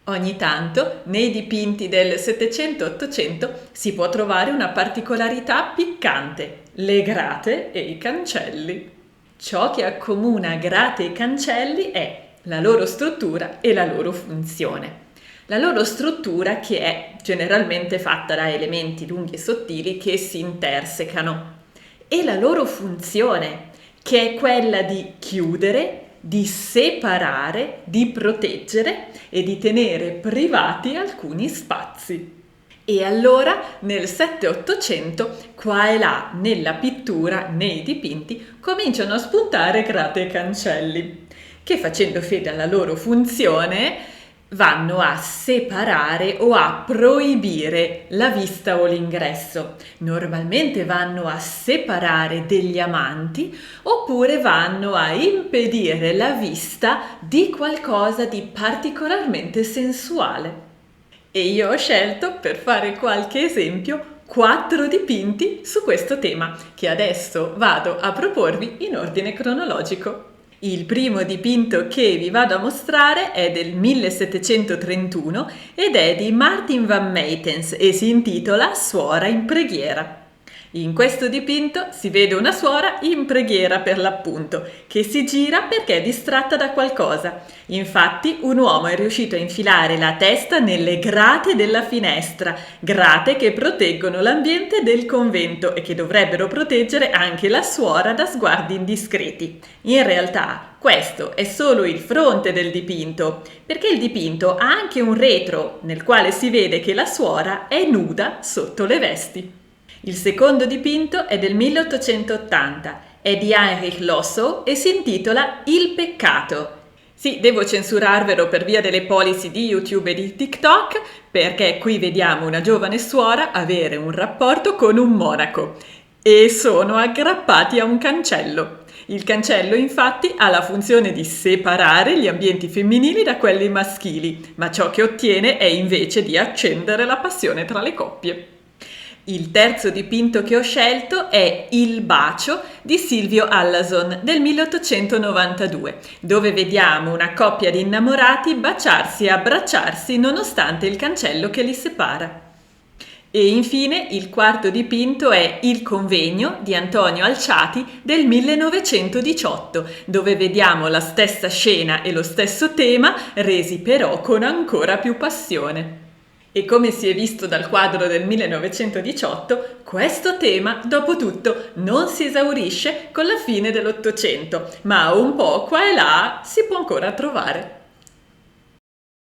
Ogni tanto nei dipinti del 700-800 si può trovare una particolarità piccante, le grate e i cancelli. Ciò che accomuna grate e cancelli è la loro struttura e la loro funzione. La loro struttura che è generalmente fatta da elementi lunghi e sottili che si intersecano e la loro funzione che è quella di chiudere, di separare, di proteggere e di tenere privati alcuni spazi. E allora nel 7-800, qua e là, nella pittura, nei dipinti, cominciano a spuntare grate e cancelli, che facendo fede alla loro funzione vanno a separare o a proibire la vista o l'ingresso. Normalmente vanno a separare degli amanti oppure vanno a impedire la vista di qualcosa di particolarmente sensuale. E io ho scelto, per fare qualche esempio, 4 dipinti su questo tema, che adesso vado a proporvi in ordine cronologico. Il primo dipinto che vi vado a mostrare è del 1731 ed è di Martin van Meitens e si intitola Suora in preghiera. In questo dipinto si vede una suora in preghiera per l'appunto, che si gira perché è distratta da qualcosa. Infatti un uomo è riuscito a infilare la testa nelle grate della finestra, grate che proteggono l'ambiente del convento e che dovrebbero proteggere anche la suora da sguardi indiscreti. In realtà questo è solo il fronte del dipinto, perché il dipinto ha anche un retro nel quale si vede che la suora è nuda sotto le vesti. Il secondo dipinto è del 1880, è di Heinrich Lossow e si intitola Il peccato. Sì, devo censurarvelo per via delle policy di YouTube e di TikTok, perché qui vediamo una giovane suora avere un rapporto con un monaco e sono aggrappati a un cancello. Il cancello infatti ha la funzione di separare gli ambienti femminili da quelli maschili, ma ciò che ottiene è invece di accendere la passione tra le coppie. Il terzo dipinto che ho scelto è Il bacio di Silvio Allason del 1892, dove vediamo una coppia di innamorati baciarsi e abbracciarsi nonostante il cancello che li separa. E infine il quarto dipinto è Il convegno di Antonio Alciati del 1918, dove vediamo la stessa scena e lo stesso tema resi però con ancora più passione. E come si è visto dal quadro del 1918, questo tema, dopo tutto, non si esaurisce con la fine dell'Ottocento, ma un po' qua e là si può ancora trovare.